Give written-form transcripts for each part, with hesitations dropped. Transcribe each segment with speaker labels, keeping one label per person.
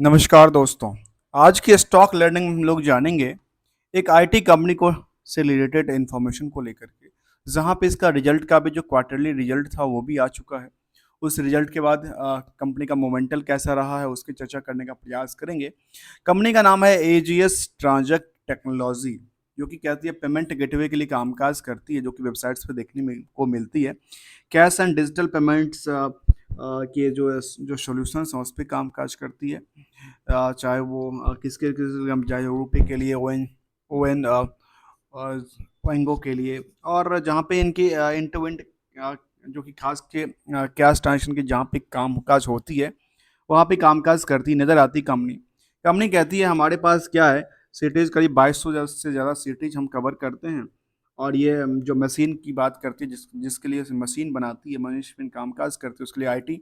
Speaker 1: नमस्कार दोस्तों। आज की स्टॉक लर्निंग में हम लोग जानेंगे एक आईटी कंपनी को से रिलेटेड इन्फॉर्मेशन को लेकर के, जहां पे इसका रिजल्ट का भी जो क्वार्टरली रिजल्ट था वो भी आ चुका है। उस रिजल्ट के बाद कंपनी का मोमेंटल कैसा रहा है उसकी चर्चा करने का प्रयास करेंगे। कंपनी का नाम है एजीएस ट्रांजैक्ट टेक्नोलॉजी, जो कि कहती है पेमेंट गेटवे के लिए कामकाज करती है, जो कि वेबसाइट्स पे देखने में को मिलती है। कैश एंड डिजिटल पेमेंट्स के जो सॉल्यूशंस हैं उस पे कामकाज करती है। चाहे वो किसके किस हम चाहे रुपए के लिए ओ एन ओइंगो के लिए, और जहाँ पे इनकी एंड टू एंड जो कि खास के कैश ट्रांजेक्शन की जहाँ पे कामकाज होती है वहाँ पे कामकाज करती नज़र आती कंपनी। कंपनी कहती है हमारे पास क्या है, सिटीज़ करीब 2200 से ज़्यादा सिटीज़ हम कवर करते हैं। और ये जो मशीन की बात करती है जिसके लिए मशीन बनाती है, मशीन कामकाज करती है, उसके लिए आईटी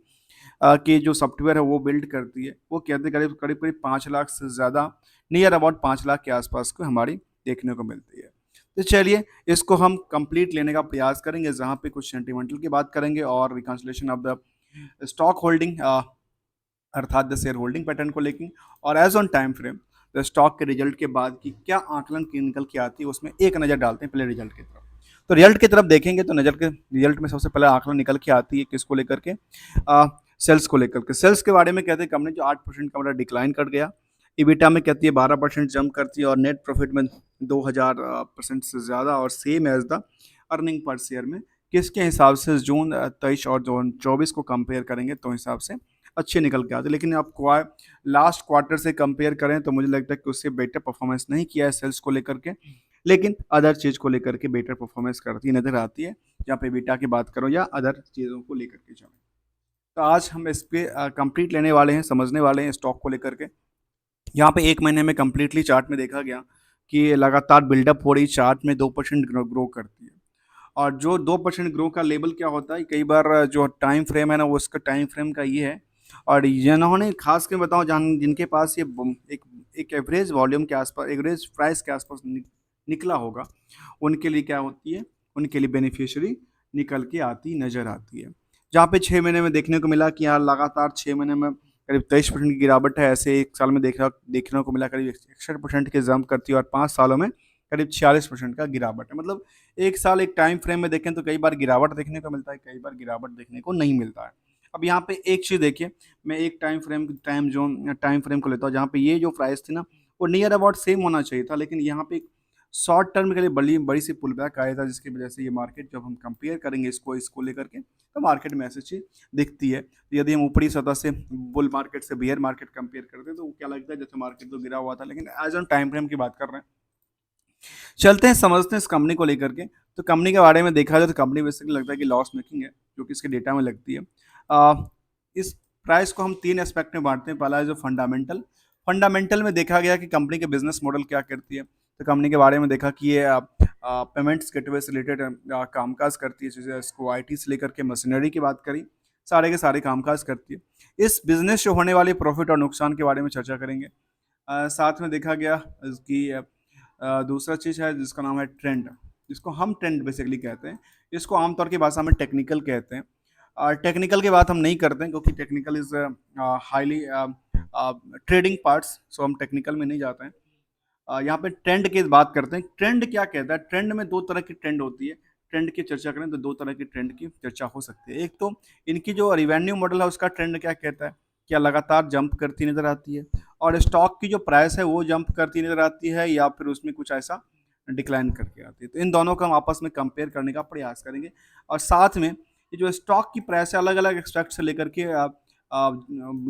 Speaker 1: की जो सॉफ्टवेयर है वो बिल्ड करती है। वो कहते हैं करीब करीब करीब 5 लाख से ज़्यादा, नियर अबाउट 5 लाख के आसपास को हमारी देखने को मिलती है। तो चलिए इसको हम कंप्लीट लेने का प्रयास करेंगे, जहाँ पे कुछ सेंटिमेंटल की बात करेंगे और reconciliation of the stock holding अर्थात द शेयर होल्डिंग पैटर्न को लेकर, और as on time frame the stock के रिजल्ट के बाद की क्या आकलन की निकल के आती है उसमें एक नज़र डालते हैं पहले रिजल्ट की तरफ। तो रिजल्ट की तरफ देखेंगे तो नज़र के रिजल्ट में सबसे पहले आकलन निकल के आती है किसको लेकर के, सेल्स को लेकर के। सेल्स के बारे में कहते हैं कंपनी जो 8% का मतलब डिक्लाइन कर गया। इबिटा में कहती है 12% जंप करती है, और नेट प्रॉफिट में 2000% से ज़्यादा, और same as the earning per share में किसके हिसाब से जून 23 और जून 24 को कंपेयर करेंगे तो हिसाब से अच्छे निकल के आते। लेकिन आप लास्ट क्वार्टर से कंपेयर करें तो मुझे लगता है कि उससे बेटर परफॉर्मेंस नहीं किया है सेल्स को लेकर के, लेकिन अदर चीज़ को लेकर के बेटर परफॉर्मेंस करती नज़र आती है। जहाँ पे बीटा की बात करो या अदर चीज़ों को लेकर के जाओ, तो आज हम इस पे कंप्लीट लेने वाले हैं, समझने वाले हैं स्टॉक को लेकर के। यहाँ पे 1 महीने में कंप्लीटली चार्ट में देखा गया कि लगातार बिल्डअप हो रही चार्ट में 2% ग्रो करती है। और जो 2% ग्रो का लेवल क्या होता है, कई बार जो टाइम फ्रेम है ना वो उसका टाइम फ्रेम का ये है। और जिन्होंने खास के बताओ जिनके पास ये एक एवरेज वॉल्यूम के आसपास, एवरेज प्राइस के आसपास निकला होगा, उनके लिए क्या होती है, उनके लिए बेनिफिशियरी निकल के आती नज़र आती है। जहाँ पे 6 महीने में देखने को मिला कि यार लगातार 6 महीने में करीब 23% की गिरावट है। ऐसे एक साल में देखने को मिला करीब 61% की जंप करती है, और 5 सालों में करीब 46% का गिरावट है। मतलब एक साल एक टाइम फ्रेम में देखें तो कई बार गिरावट देखने को मिलता है, कई बार गिरावट देखने को नहीं मिलता है। अब यहाँ पे एक चीज़ देखिए, मैं एक टाइम फ्रेम को लेता हूँ जहाँ पे ये जो प्राइस थी ना वो नियर अबाउट सेम होना चाहिए था, लेकिन यहाँ पे शॉर्ट टर्म के लिए बड़ी बड़ी सी पुल बैक आया था, जिसकी वजह से ये मार्केट जब हम कंपेयर करेंगे इसको इसको लेकर के तो मार्केट में ऐसी चीज़ दिखती है। तो यदि हम ऊपरी सतह से बुल मार्केट से बियर मार्केट कंपेयर करते हैं तो क्या लगता है जैसे मार्केट तो गिरा हुआ था, लेकिन एज ऑन टाइम फ्रेम की बात कर रहे हैं। चलते हैं समझते हैं इस कंपनी को लेकर के। तो कंपनी के बारे में देखा जाए तो कंपनी बेसिकली लगता है कि लॉस मेकिंग है, जो कि इसके डेटा में लगती है। इस प्राइस को हम 3 एस्पेक्ट में बांटते हैं। पहला है जो फंडामेंटल। फंडामेंटल में देखा गया कि कंपनी के बिजनेस मॉडल क्या करती है। तो कंपनी के बारे में देखा कि ये पेमेंट्स गेटवे से रिलेटेड कामकाज करती है, जैसे इसको आईटी से लेकर के मशीनरी की बात करी, सारे के सारे कामकाज करती है। इस बिजनेस से होने वाले प्रॉफिट और नुकसान के बारे में चर्चा करेंगे। साथ में देखा गया कि दूसरा चीज़ है जिसका नाम है ट्रेंड, जिसको हम ट्रेंड बेसिकली कहते हैं। इसको आमतौर की भाषा में टेक्निकल कहते हैं। टेक्निकल की बात हम नहीं करते हैं क्योंकि technical is highly trading parts, so हम टेक्निकल में नहीं जाते हैं। यहाँ पे ट्रेंड की बात करते हैं। ट्रेंड क्या कहता है, ट्रेंड में दो तरह की ट्रेंड होती है। ट्रेंड की चर्चा करें तो दो तरह की ट्रेंड की चर्चा हो सकती है। एक तो इनकी जो रिवेन्यू मॉडल है उसका ट्रेंड क्या कहता है, क्या लगातार जंप करती नजर आती है, और स्टॉक की जो प्राइस है वो जंप करती नजर आती है, या फिर उसमें कुछ ऐसा डिक्लाइन करके आती है। तो इन दोनों को हम आपस में कंपेयर करने का प्रयास करेंगे। और साथ में ये जो स्टॉक की प्राइस है अलग अलग एक्सपेक्ट से लेकर के आ,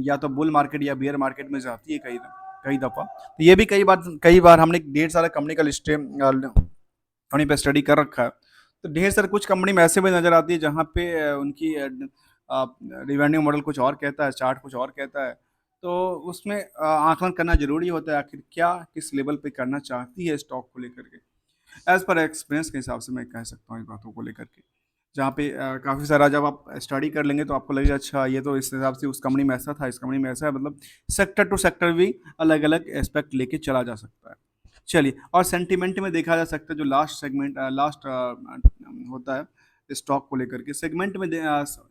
Speaker 1: या तो बुल मार्केट या बियर मार्केट में जाती है कई कई दफ़ा। तो ये भी कई बार हमने ढेर सारा कंपनी का लिस्ट अपनी पे स्टडी कर रखा है। तो ढेर सारे कुछ कंपनी में ऐसे भी नज़र आती है जहाँ पे उनकी रिवेन्यू मॉडल कुछ और कहता है, चार्ट कुछ और कहता है। तो उसमें आकलन करना ज़रूरी होता है, आखिर क्या किस लेवल पे करना चाहती है स्टॉक को लेकर के। एज़ पर एक्सपीरियंस के हिसाब से मैं कह सकता हूँ इस बातों को लेकर के, जहाँ पे काफ़ी सारा जब आप स्टडी कर लेंगे तो आपको लगेगा अच्छा ये तो इस हिसाब से उस कंपनी में ऐसा था, इस कंपनी में ऐसा है। मतलब सेक्टर टू सेक्टर भी अलग अलग एस्पेक्ट लेके चला जा सकता है। चलिए, और सेंटिमेंट में देखा जा सकता है जो लास्ट सेगमेंट लास्ट होता है, स्टॉक को लेकर के। सेगमेंट में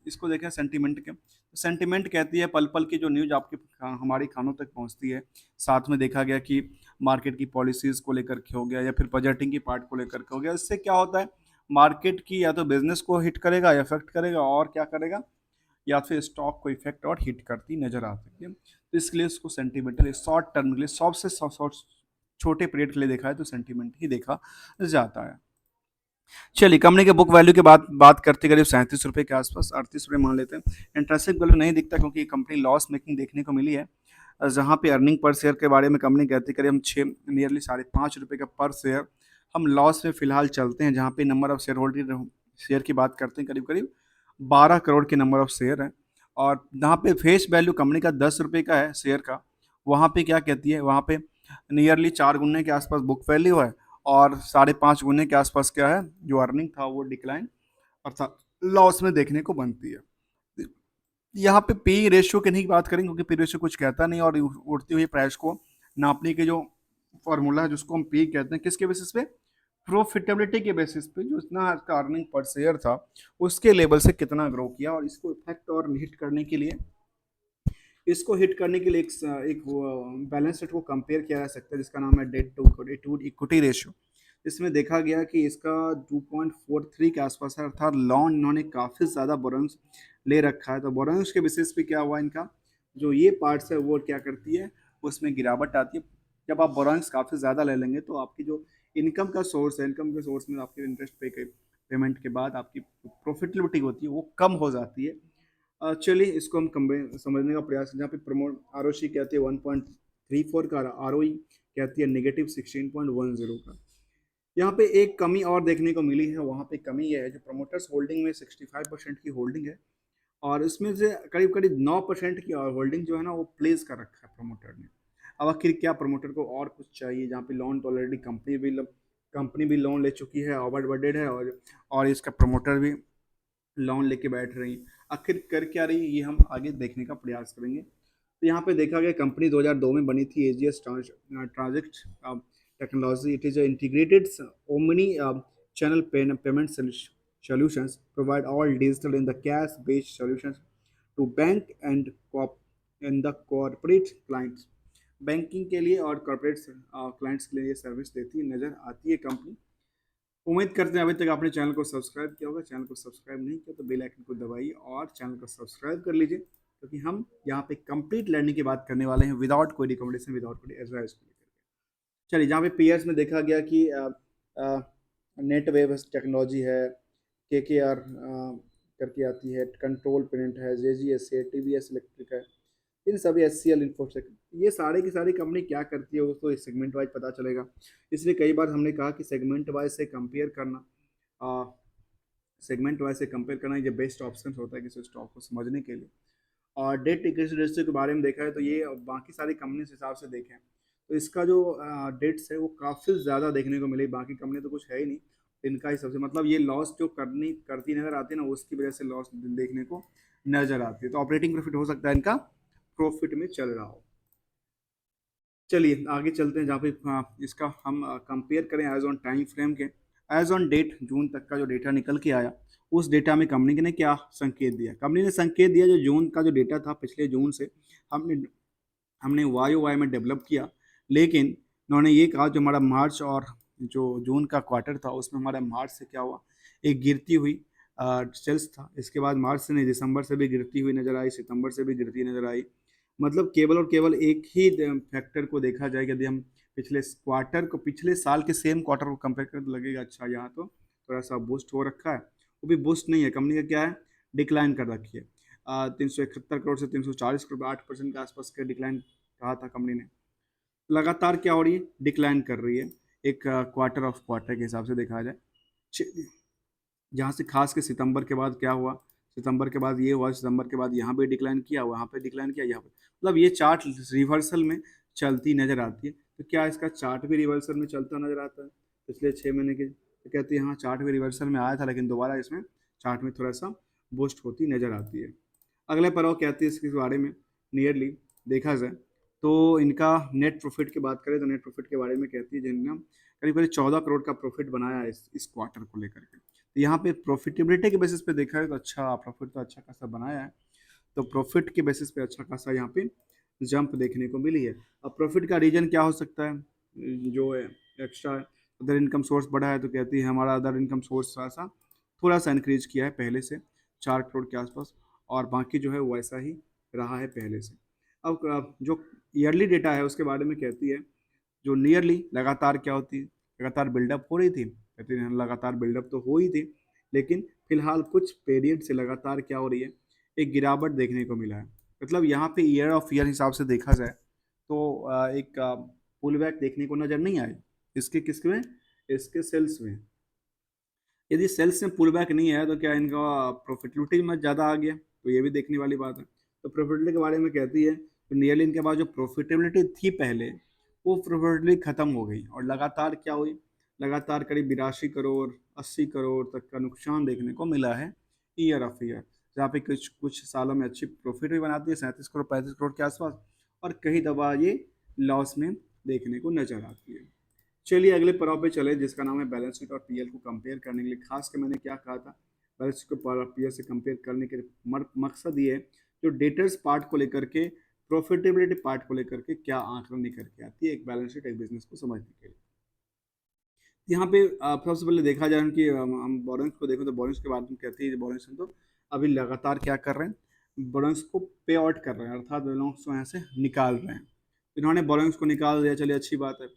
Speaker 1: इसको देखें सेंटीमेंट के, तो सेंटीमेंट कहती है पल पल की जो न्यूज आपके हमारी कानों तक पहुंचती है। साथ में देखा गया कि मार्केट की पॉलिसीज को लेकर के हो गया या फिर बजटिंग की पार्ट को लेकर के हो गया। इससे क्या होता है, मार्केट की या तो बिजनेस को हिट करेगा या इफेक्ट करेगा, और क्या करेगा, या फिर स्टॉक को इफेक्ट और हिट करती नजर आ सकती है। तो इसलिए उसको सेंटीमेंटल शॉर्ट टर्म के लिए, सबसे शॉर्ट छोटे पीरियड के लिए देखा है तो सेंटीमेंट ही देखा जाता है। चलिए कंपनी के बुक वैल्यू के बात करते करीब 37 रुपये के आसपास, 38 रुपये मान लेते हैं। इंटरेस्टिंग वैल्यू नहीं दिखता क्योंकि कंपनी लॉस मेकिंग देखने को मिली है। जहाँ पे अर्निंग पर शेयर के बारे में कंपनी कहती है करीब हम 5.5 रुपये का पर शेयर हम लॉस में फिलहाल चलते हैं। जहाँ पे number of share holder share की बात करते हैं, करीब करीब 12 करोड़ के नंबर ऑफ शेयर है। और जहाँ पे फेस वैल्यू कंपनी का 10 रुपये का है शेयर का, वहाँ पे क्या कहती है, वहाँ पे नियरली 4 गुने के आसपास बुक वैल्यू है, और 5.5 गुने के आसपास क्या है, जो अर्निंग था वो डिक्लाइन अर्थात लॉस में देखने को बनती है। यहाँ पे पी रेशियो की नहीं बात करेंगे क्योंकि पी रेशियो कुछ कहता नहीं, और उड़ती हुई प्राइस को नापने के जो फॉर्मूला है जिसको हम पी कहते हैं, किसके बेसिस पे, प्रॉफिटेबिलिटी के बेसिस पे, जो इतना इसका अर्निंग पर शेयर था उसके लेवल से कितना ग्रो किया। और इसको इफेक्ट और हिट करने के लिए, एक बैलेंस शीट को कंपेयर किया जा सकता है जिसका नाम है डेट टू इक्विटी रेशियो। इसमें देखा गया कि इसका 2.43 के आसपास है, अर्थात लॉन इन्होंने काफ़ी ज़्यादा बोरोइंग्स ले रखा है। तो बोरोइंग्स के बेसिस पे क्या हुआ, इनका जो ये पार्ट्स है वो क्या करती है, उसमें गिरावट आती है। जब आप बोरोइंग्स काफ़ी ज़्यादा ले लेंगे तो आपकी जो इनकम का सोर्स है, इनकम के सोर्स में आपके इंटरेस्ट पेमेंट के बाद आपकी प्रॉफिटेबिलिटी होती है वो कम हो जाती है। चलिए इसको हम समझने का प्रयास करें। जहाँ पे प्रमोट आर कहती है 1.34 का, आर कहती है -16.10 का। यहाँ पे एक कमी और देखने को मिली है, वहाँ पे कमी यह है जो प्रमोटर्स होल्डिंग में 65% की होल्डिंग है, और इसमें से करीब करीब 9% की और होल्डिंग जो है ना वो प्लेस कर रखा है प्रमोटर ने। अब आखिर क्या प्रमोटर को और कुछ चाहिए, जहाँ पे लोन तो ऑलरेडी कंपनी भी लोन ले चुकी है, ओवर बर्डेड है, और इसका प्रमोटर भी लोन लेके बैठ रही। आखिर कर क्या रही ये हम आगे देखने का प्रयास करेंगे। तो यहाँ पे देखा गया कंपनी 2002 में बनी थी, AGS ट्रांजेक्ट technology. It is integrated omni channel payment solutions provide all digital in the cash based solutions to bank and the corporate clients। Banking के लिए और कॉर्पोरेट क्लाइंट्स के लिए ये सर्विस देती नजर आती है कंपनी। उम्मीद करते हैं अभी तक आपने चैनल को सब्सक्राइब किया होगा। चैनल को सब्सक्राइब नहीं किया तो बेल आइकन को दबाइए और चैनल को सब्सक्राइब कर लीजिए, क्योंकि हम यहाँ पे कंप्लीट लर्निंग की बात करने वाले हैं विदाउट कोई रिकमेंडेशन, विदाउट कोई एडवाइस को लेकर। चलिए जहाँ पे पीएस में देखा गया कि नेट वेव टेक्नोलॉजी है, के आर करके आती है, कंट्रोल प्रिंट है, जेजीएस है, टीवीएस इलेक्ट्रिक है, इन सभी एस सी एल इन्फोटेक, ये सारे की सारी कंपनी क्या करती है वो तो सेगमेंट वाइज पता चलेगा। इसलिए कई बार हमने कहा कि सेगमेंट वाइज से कंपेयर करना, सेगमेंट वाइज से कंपेयर करना ये बेस्ट ऑप्शन होता है किसी स्टॉक को समझने के लिए। और डेट इक्विटी रेशियो के बारे में देखा है तो ये बाकी सारी कंपनी के हिसाब से देखें तो इसका जो डेट्स है वो काफ़ी ज़्यादा देखने को मिली, बाकी कंपनी तो कुछ है ही नहीं। इनका ही सबसे मतलब ये लॉस जो करती नज़र आती है ना, उसकी वजह से लॉस देखने को नजर आती है। तो ऑपरेटिंग प्रॉफिट हो सकता है इनका प्रॉफिट में चल रहा हो। चलिए आगे चलते हैं, जहाँ पे इसका हम कंपेयर करें एज ऑन टाइम फ्रेम के, एज ऑन डेट जून तक का जो डेटा निकल के आया, उस डेटा में कंपनी ने क्या संकेत दिया। कंपनी ने संकेत दिया जो जून का जो डेटा था पिछले जून से हमने हमने वाई वाई में डेवलप किया, लेकिन उन्होंने ये कहा जो हमारा मार्च और जो जून का क्वार्टर था उसमें हमारा मार्च से क्या हुआ, एक गिरती हुई सेल्स था। इसके बाद मार्च से नहीं, दिसंबर से भी गिरती हुई नजर आई, सितंबर से भी गिरती नजर आई। मतलब केवल और केवल एक ही फैक्टर को देखा जाए, यदि हम पिछले क्वार्टर को पिछले साल के सेम क्वार्टर को कंपेयर करें तो लगेगा अच्छा यहाँ तो थोड़ा सा बूस्ट हो रखा है। वो भी बूस्ट नहीं है, कंपनी का क्या है, डिक्लाइन कर रखी है। 371 करोड़ से 340 करोड़, 8% के आसपास का डिक्लाइन कहा था कंपनी ने। लगातार क्या हो रही है, डिक्लाइन कर रही है एक क्वार्टर ऑफ क्वार्टर के हिसाब से देखा जाए। जहाँ से खास के सितंबर के बाद क्या हुआ, सितंबर के बाद ये हुआ, सितंबर के बाद यहाँ पे डिक्लाइन किया, वहाँ पे डिक्लाइन किया, यहाँ पे मतलब ये चार्ट रिवर्सल में चलती नजर आती है। तो क्या इसका चार्ट भी रिवर्सल में चलता नजर आता है पिछले 6 महीने के, तो कहते हैं हाँ चार्ट भी रिवर्सल में आया था, लेकिन दोबारा इसमें चार्ट में थोड़ा सा बूस्ट होती नजर आती है। अगले पर वो कहती है इसके बारे में, नियरली देखा जाए तो इनका नेट प्रॉफिट की बात करें तो नेट प्रॉफिट के बारे में कहती है जिन्होंने करीब करीब 14 करोड़ का प्रॉफिट बनाया है इस क्वार्टर को लेकर के। यहाँ पे प्रॉफिटेबिलिटी के बेसिस पे देखा है तो अच्छा प्रॉफिट तो अच्छा खासा बनाया है। तो प्रॉफिट के बेसिस पे अच्छा खासा यहाँ पे जंप देखने को मिली है। अब प्रॉफिट का रीजन क्या हो सकता है? जो एक्स्ट्रा अदर इनकम सोर्स बढ़ा है तो कहती है हमारा अदर इनकम सोर्स थोड़ा सा इंक्रीज किया है पहले से 4 करोड़ के आसपास, और बाकी जो है वैसा ही रहा है पहले से। अब जो ईयरली डेटा है उसके बारे में कहती है, जो नियरली लगातार क्या होती है, लगातार बिल्डअप हो रही थी, कहती है लगातार बिल्डअप तो हो ही थी, लेकिन फिलहाल कुछ पीरियड से लगातार क्या हो रही है, एक गिरावट देखने को मिला है। मतलब यहाँ पे ईयर ऑफ ईयर हिसाब से देखा जाए तो एक पुल बैक देखने को नजर नहीं आए। इसके किसके में? इसके सेल्स में। यदि सेल्स में पुल बैक नहीं है तो क्या इनका प्रॉफिटेबिलिटी में ज़्यादा आ गया? तो ये भी देखने वाली बात है। तो प्रॉफिटेबिलिटी के बारे में कहती है तो नियरली इनके पास जो प्रॉफिटेबिलिटी थी पहले, वो प्रॉफिटेबिलिटी खत्म हो गई और लगातार क्या हुई, लगातार करीब 82 करोड़ 80 करोड़ तक का नुकसान देखने को मिला है ईयर ऑफ ईयर। जहाँ पे कुछ कुछ सालों में अच्छी प्रॉफिट भी बनाती है 37 करोड़ 35 करोड़ के आसपास, और कहीं दबा ये लॉस में देखने को नजर आती है। चलिए अगले पड़ाव पे चले जिसका नाम है बैलेंस शीट और पीएल को कंपेयर करने के लिए। खास कर मैंने क्या कहा था, बैलेंस शीट को पीएल से कंपेयर करने के मकसद ये है, जो डेटर्स पार्ट को लेकर के, प्रॉफिटेबिलिटी पार्ट को लेकर के क्या आंकड़ा निकल के आती है एक बैलेंस शीट एक बिजनेस को समझने के लिए। यहाँ पे सबसे पहले देखा जाए कि हम बोरेंस को देखें तो बोरेंस के बारे में कहते हैं बोरेंस तो अभी लगातार क्या कर रहे हैं, बोरेंस को पे आउट कर रहे हैं, अर्थात बोरेंस को यहाँ से निकाल रहे हैं। इन्होंने बोरेंस को निकाल दिया, चलिए अच्छी बात है।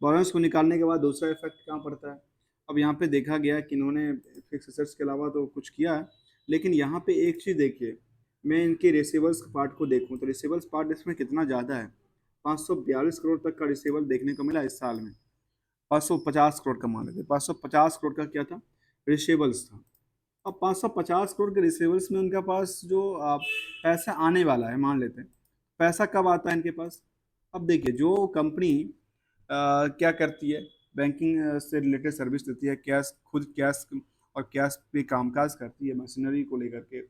Speaker 1: बोरेंस को निकालने के बाद दूसरा इफेक्ट कहाँ पड़ता है? अब यहाँ पे देखा गया कि इन्होंने फिक्स एसेट्स के अलावा तो कुछ किया है, लेकिन यहाँ पे एक चीज़ देखिए, मैं इनके रिसीवर्स पार्ट को देखूँ तो रिसीवर्स पार्ट इसमें कितना ज़्यादा है, 542 करोड़ तक का रिसीवल देखने को मिला इस साल में। 550 करोड़ का मान लेते, 550 करोड़ का क्या था, रिसीवेबल्स था। अब 550 करोड़ के रिसीवेबल्स में उनके पास जो पैसा आने वाला है, मान लेते हैं पैसा कब आता है इनके पास। अब देखिए जो कंपनी क्या करती है, बैंकिंग से रिलेटेड सर्विस देती है, कैश खुद कैश और कैश पे कामकाज करती है, मशीनरी को लेकर के,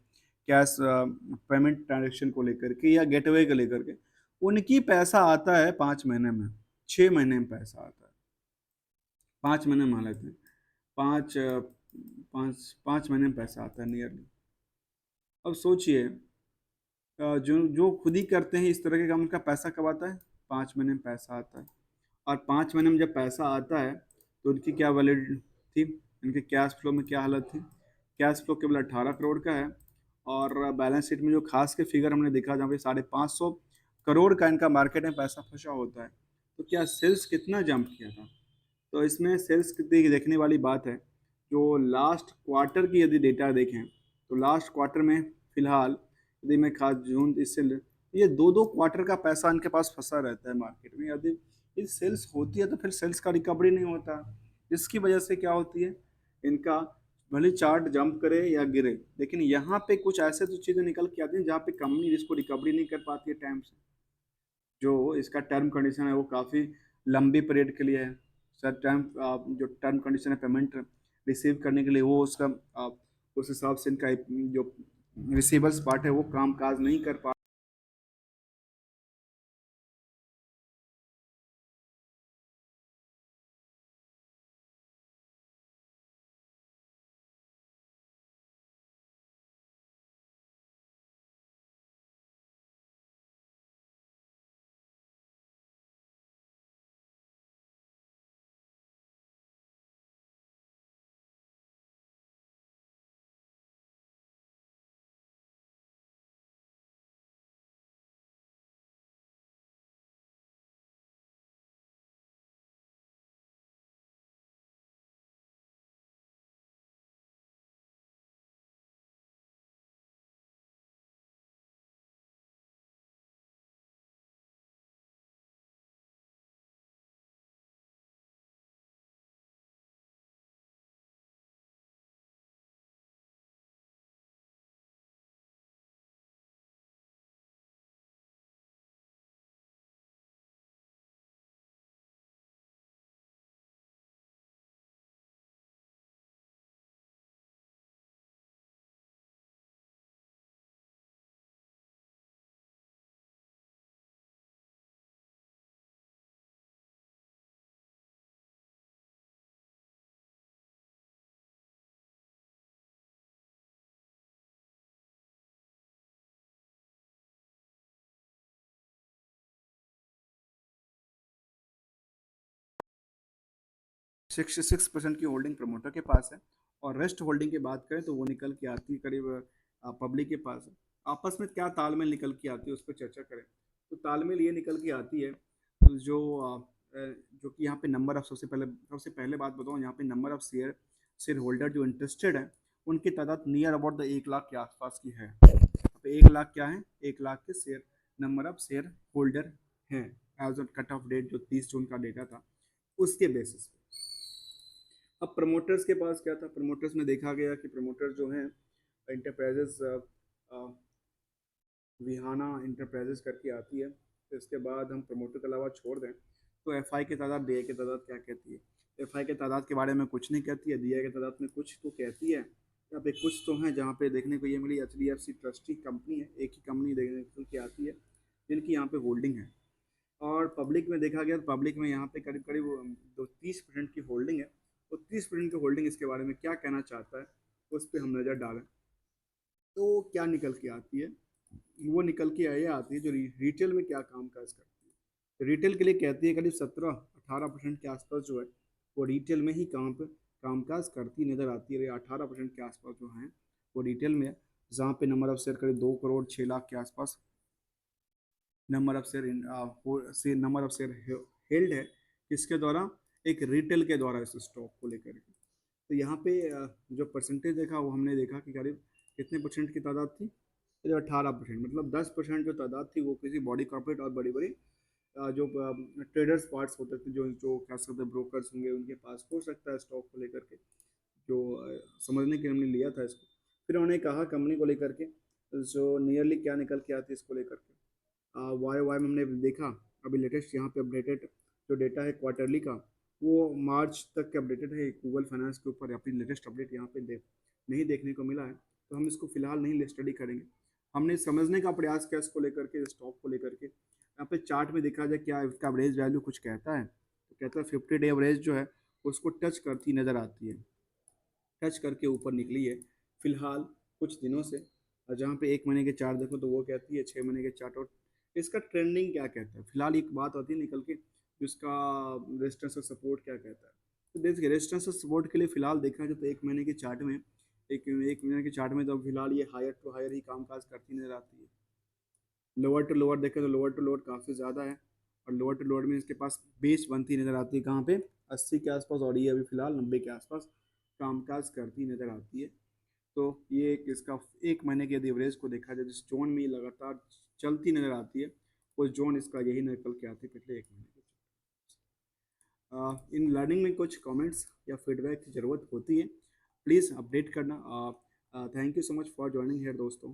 Speaker 1: कैश पेमेंट ट्रांजेक्शन को लेकर के या गेटवे को लेकर के, उनकी पैसा आता है 5 महीने में, 6 महीने में पैसा आता है। 5 महीने मान लेते हैं, पाँच पाँच 5 महीने में पैसा आता है नियरली। अब सोचिए जो जो खुद ही करते हैं इस तरह के काम, उनका पैसा कब आता है, 5 महीने में पैसा आता है। और 5 महीने में जब पैसा आता है तो उनकी क्या वैलिड थी, इनके कैश फ्लो में क्या हालत थी, कैश फ्लो केवल 18 करोड़ का है। और बैलेंस शीट में जो खास के फिगर हमने देखा जहाँ पे 550 करोड़ का इनका मार्केट में पैसा फंसा होता है, तो क्या सेल्स कितना जंप किया था? तो इसमें सेल्स कितनी देखने वाली बात है, जो लास्ट क्वार्टर की यदि डेटा देखें तो लास्ट क्वार्टर में फिलहाल यदि मैं खास जून इससे ये दो दो क्वार्टर का पैसा इनके पास फंसा रहता है मार्केट में। यदि ये सेल्स होती है तो फिर सेल्स का रिकवरी नहीं होता, जिसकी वजह से क्या होती है, इनका भले चार्ट जंप करे या गिरे, लेकिन यहाँ पे कुछ ऐसे तो चीज़ें निकल के आती हैं जहाँ पे कंपनी जिसको रिकवरी नहीं कर पाती है टाइम से। जो इसका टर्म कंडीशन है वो काफ़ी लंबी पीरियड के लिए है। सर टर्म जो टर्म कंडीशन है पेमेंट रिसीव करने के लिए, वो उसका उस हिसाब से इनका जो रिसीवर्स पार्ट है वो काम काज नहीं कर पा 66% की होल्डिंग प्रमोटर के पास है, और रेस्ट होल्डिंग की बात करें तो वो निकल के आती है करीब पब्लिक के पास है। आपस में क्या तालमेल निकल के आती है उस पर चर्चा करें तो तालमेल ये निकल के आती है जो जो कि यहाँ पे नंबर ऑफ, सबसे पहले बात बताऊँ, यहाँ पे नंबर ऑफ शेयर होल्डर जो इंटरेस्टेड है उनकी तादाद नियर अबाउट द 1 लाख के आसपास की है। यहाँ पे 1 लाख क्या है, 1 लाख के share number of share holder हैं as on cut off date जो 30 जून का डेटा था उसके बेसिस पे। अब प्रमोटर्स के पास क्या था, प्रमोटर्स में देखा गया कि प्रमोटर्स जो हैं इंटरप्राइजेस विहाना इंटरप्राइजेस करके आती है। तो इसके बाद हम प्रमोटर के अलावा छोड़ दें तो एफआई की तादाद, डी आई की तादाद क्या कहती है। एफआई के तादाद के बारे में कुछ नहीं कहती है, डी आई की तादाद में कुछ तो कहती है। यहाँ पे कुछ तो हैं जहाँ पे देखने को ये मिली, HDFC ट्रस्टी कंपनी है, एक ही कंपनी देखने की आती है जिनकी यहाँ पे होल्डिंग है। और पब्लिक में देखा गया तो पब्लिक में यहाँ पे करीब करीब 30% की होल्डिंग है। तो 30% की होल्डिंग इसके बारे में क्या कहना चाहता है उस पर हम नज़र डालें तो क्या निकल के आती है, वो निकल के ये आती है जो रिटेल में क्या काम काज करती है। तो रिटेल के लिए कहती है करीब 17-18% के आसपास जो है वो रिटेल में ही कामकाज करती नज़र आती है। 18% के आसपास जो है वो रिटेल में है, जहाँ पे नंबर ऑफ शेयर करीब 2 करोड़ 6 लाख के आसपास नंबर ऑफ शेयर हेल्ड है, किसके द्वारा, एक रिटेल के द्वारा इस स्टॉक को लेकर के। तो यहाँ पे जो परसेंटेज देखा वो हमने देखा कि करीब कितने परसेंट की तादाद थी, करीब 18%, मतलब 10% जो तादाद थी वो किसी बॉडी कॉर्पोरेट और बड़ी बड़ी जो ट्रेडर्स पार्ट्स होते थे, जो जो क्या सकते हैं ब्रोकर्स होंगे, उनके पास हो सकता है स्टॉक को लेकर के, जो समझने के लिए हमने लिया था इसको। फिर उन्होंने कहा कंपनी को लेकर के जो नियरली क्या निकल के आती है इसको लेकर के। वाई वाई में हमने देखा अभी लेटेस्ट यहाँ पे अपडेटेड जो डेटा है क्वार्टरली का वो मार्च तक के अपडेटेड है गूगल फाइनेंस के ऊपर। अपनी लेटेस्ट अपडेट यहाँ पे नहीं देखने को मिला है, तो हम इसको फिलहाल नहीं स्टडी करेंगे। हमने समझने का प्रयास किया इसको लेकर के, स्टॉक को लेकर के। यहाँ पे चार्ट में देखा जाए क्या इसका एवरेज वैल्यू कुछ कहता है, तो कहता है 50 डे एवरेज जो है उसको टच करती नज़र आती है, टच करके ऊपर निकली है फिलहाल कुछ दिनों से। और जहाँ पे 1 महीने के चार्ट देखो तो वो कहती है 6 महीने के चार्ट, और इसका ट्रेंडिंग क्या कहता है। फिलहाल एक बात आती है निकल के जिसका रेजिस्टेंस और सपोर्ट क्या कहता है। तो देखिए रेजिस्टेंस और सपोर्ट के लिए फिलहाल देखा जाए तो 1 महीने के चार्ट में, एक महीने के चार्ट में तो फिलहाल ये हायर टू हायर ही कामकाज करती नजर आती है। लोअर टू लोअर देखें तो लोअर टू लोअर काफ़ी ज़्यादा है, और लोअर टू लोअर में इसके पास बेस बनती नज़र आती है कहाँ पे, 80 के आसपास, और ये अभी फिलहाल 90 के आसपास कामकाज करती नज़र आती है। तो ये एक इसका 1 महीने के यदि एवरेज को देखा जाए जिस जोन में ये लगातार चलती नज़र आती है, उस जोन इसका यही निकल के आती है पिछले 1 महीने के। इन लर्निंग में कुछ कमेंट्स या फीडबैक की ज़रूरत होती है, प्लीज़ अपडेट करना। Thank you so much for joining here दोस्तों।